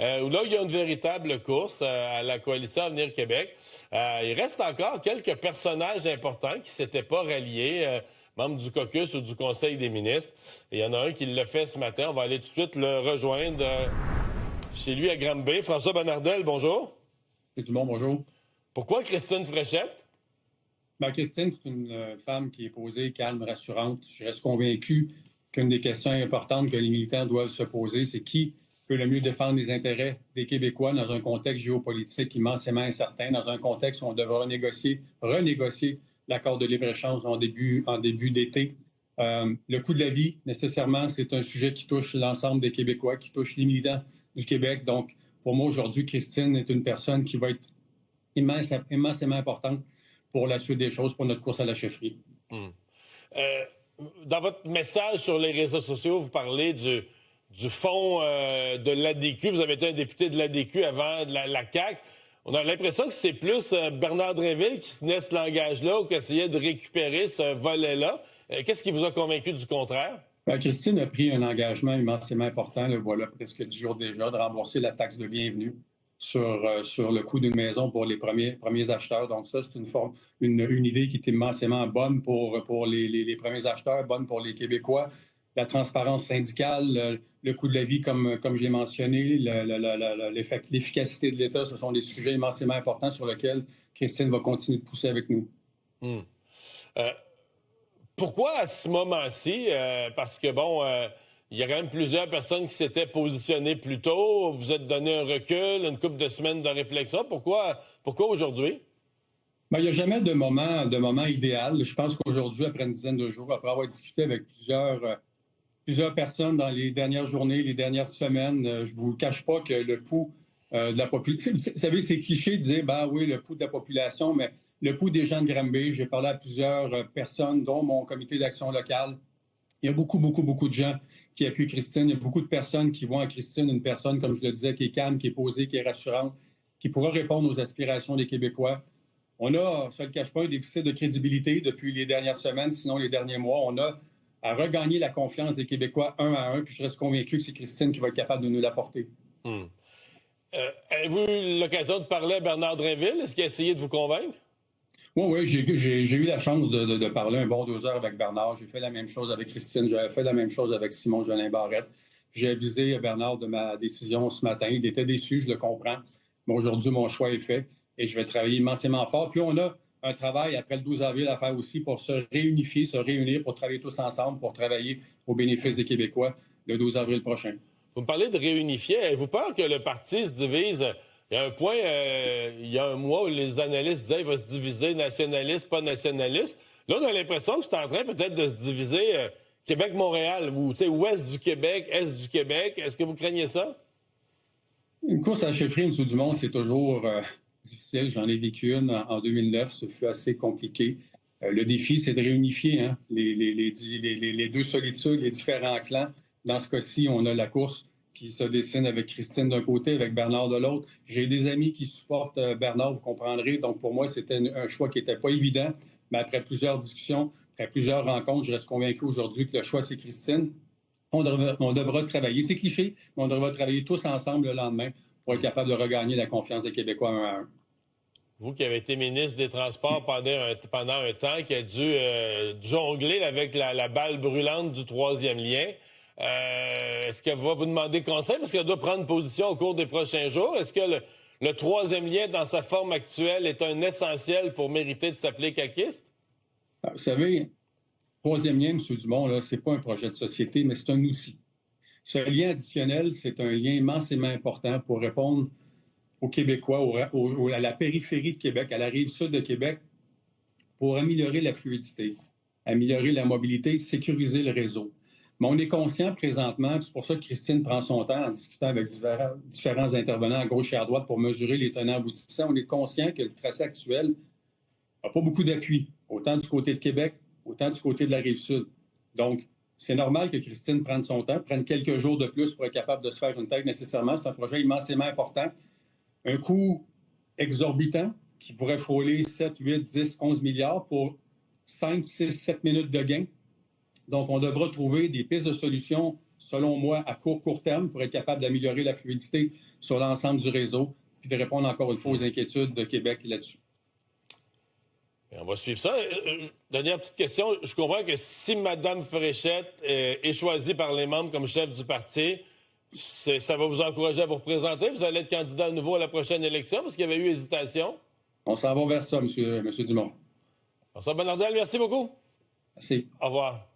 où là, il y a une véritable course à la coalition Avenir Québec. Il reste encore quelques personnages importants qui ne s'étaient pas ralliés, membres du caucus ou du Conseil des ministres. Et il y en a un qui l'a fait ce matin. On va aller tout de suite le rejoindre chez lui à Granby. François Bonnardel, bonjour. C'est du bon, bonjour. Pourquoi Christine Fréchette? Christine, c'est une femme qui est posée, calme, rassurante. Je reste convaincu qu'une des questions importantes que les militants doivent se poser, c'est qui peut le mieux défendre les intérêts des Québécois dans un contexte géopolitique immensément incertain, dans un contexte où on devra renégocier l'accord de libre-échange en début d'été. Le coût de la vie, nécessairement, c'est un sujet qui touche l'ensemble des Québécois, qui touche les militants du Québec. Donc, pour moi, aujourd'hui, Christine est une personne qui va être immensément importante pour la suite des choses, pour notre course à la chefferie. Dans votre message sur les réseaux sociaux, vous parlez du fonds de l'ADQ. Vous avez été un député de l'ADQ avant de la CAQ. On a l'impression que c'est plus Bernard Drinville qui se naît ce langage-là ou qui essayait de récupérer ce volet-là. Qu'est-ce qui vous a convaincu du contraire? Christine a pris un engagement immensément important, voilà presque 10 jours déjà, de rembourser la taxe de bienvenue sur le coût d'une maison pour les premiers acheteurs. Donc ça, c'est une idée qui est immensément bonne pour les premiers acheteurs, bonne pour les Québécois. La transparence syndicale, le coût de la vie, comme je l'ai mentionné, l'efficacité de l'État, ce sont des sujets immensément importants sur lesquels Christine va continuer de pousser avec nous. Pourquoi à ce moment-ci? Parce que, il y a quand même plusieurs personnes qui s'étaient positionnées plus tôt. Vous êtes donné un recul, une couple de semaines de réflexion. Pourquoi aujourd'hui? Il n'y a jamais de moment idéal. Je pense qu'aujourd'hui, après une dizaine de jours, après avoir discuté avec plusieurs personnes dans les dernières journées, les dernières semaines, je ne vous cache pas que le pouls de la population... Vous savez, c'est cliché de dire, oui, le pouls de la population, mais le pouls des gens de Granby, j'ai parlé à plusieurs personnes, dont mon comité d'action locale. Il y a beaucoup de gens qui appuient Christine. Il y a beaucoup de personnes qui voient en Christine une personne, comme je le disais, qui est calme, qui est posée, qui est rassurante, qui pourra répondre aux aspirations des Québécois. On a, ça ne le cache pas, un déficit de crédibilité depuis les dernières semaines, sinon les derniers mois. On a à regagner la confiance des Québécois un à un, puis je reste convaincu que c'est Christine qui va être capable de nous l'apporter. Avez-vous eu l'occasion de parler à Bernard Drinville? Est-ce qu'il a essayé de vous convaincre? Oui, j'ai eu la chance de parler un bon 2 heures avec Bernard. J'ai fait la même chose avec Christine. J'avais fait la même chose avec Simon Jolin Barrette. J'ai avisé Bernard de ma décision ce matin. Il était déçu, je le comprends. Mais aujourd'hui, mon choix est fait et je vais travailler immensément fort. Puis on a un travail après le 12 avril à faire aussi pour se réunir, pour travailler tous ensemble, pour travailler au bénéfice des Québécois le 12 avril prochain. Vous me parlez de réunifier. Avez-vous peur que le parti se divise? Il y a un point, il y a un mois, où les analystes disaient qu'il va se diviser nationaliste, pas nationaliste. Là, on a l'impression que c'est en train peut-être de se diviser Québec-Montréal, ou ouest du Québec, est du Québec. Est-ce que vous craignez ça? Une course à la chefferie, M. Dumont, c'est toujours difficile. J'en ai vécu une en 2009. Ce fut assez compliqué. Le défi, c'est de réunifier les deux solitudes, les différents clans. Dans ce cas-ci, on a la course qui se dessine avec Christine d'un côté, avec Bernard de l'autre. J'ai des amis qui supportent Bernard, vous comprendrez. Donc, pour moi, c'était un choix qui n'était pas évident. Mais après plusieurs discussions, après plusieurs rencontres, je reste convaincu aujourd'hui que le choix, c'est Christine. On devra travailler. C'est cliché, mais on devra travailler tous ensemble le lendemain pour être capable de regagner la confiance des Québécois un à un. Vous qui avez été ministre des Transports pendant un temps, qui a dû jongler avec la balle brûlante du troisième lien, est-ce qu'elle va vous demander conseil? Parce qu'elle doit prendre position au cours des prochains jours. Est-ce que le troisième lien, dans sa forme actuelle, est un essentiel pour mériter de s'appeler caquiste? Vous savez, troisième lien, M. Dumont, ce n'est pas un projet de société, mais c'est un outil. Ce lien additionnel, c'est un lien immensément important pour répondre aux Québécois, à la périphérie de Québec, à la rive sud de Québec, pour améliorer la fluidité, améliorer la mobilité, sécuriser le réseau. Mais on est conscient présentement, c'est pour ça que Christine prend son temps en discutant avec différents intervenants à gauche et à droite pour mesurer les tenants aboutissants. On est conscient que le tracé actuel n'a pas beaucoup d'appui, autant du côté de Québec, autant du côté de la Rive-Sud. Donc, c'est normal que Christine prenne son temps, prenne quelques jours de plus pour être capable de se faire une tête nécessairement. C'est un projet immensément important. Un coût exorbitant qui pourrait frôler 7, 8, 10, 11 milliards pour 5, 6, 7 minutes de gain. Donc, on devra trouver des pistes de solutions selon moi, à court terme, pour être capable d'améliorer la fluidité sur l'ensemble du réseau, puis de répondre encore une fois aux inquiétudes de Québec là-dessus. On va suivre ça. Dernière petite question. Je comprends que si Mme Fréchette est choisie par les membres comme chef du parti, ça va vous encourager à vous représenter? Vous allez être candidat à nouveau à la prochaine élection parce qu'il y avait eu hésitation? On s'en va vers ça, M. Dumont. François Bonnardel, merci beaucoup. Merci. Au revoir.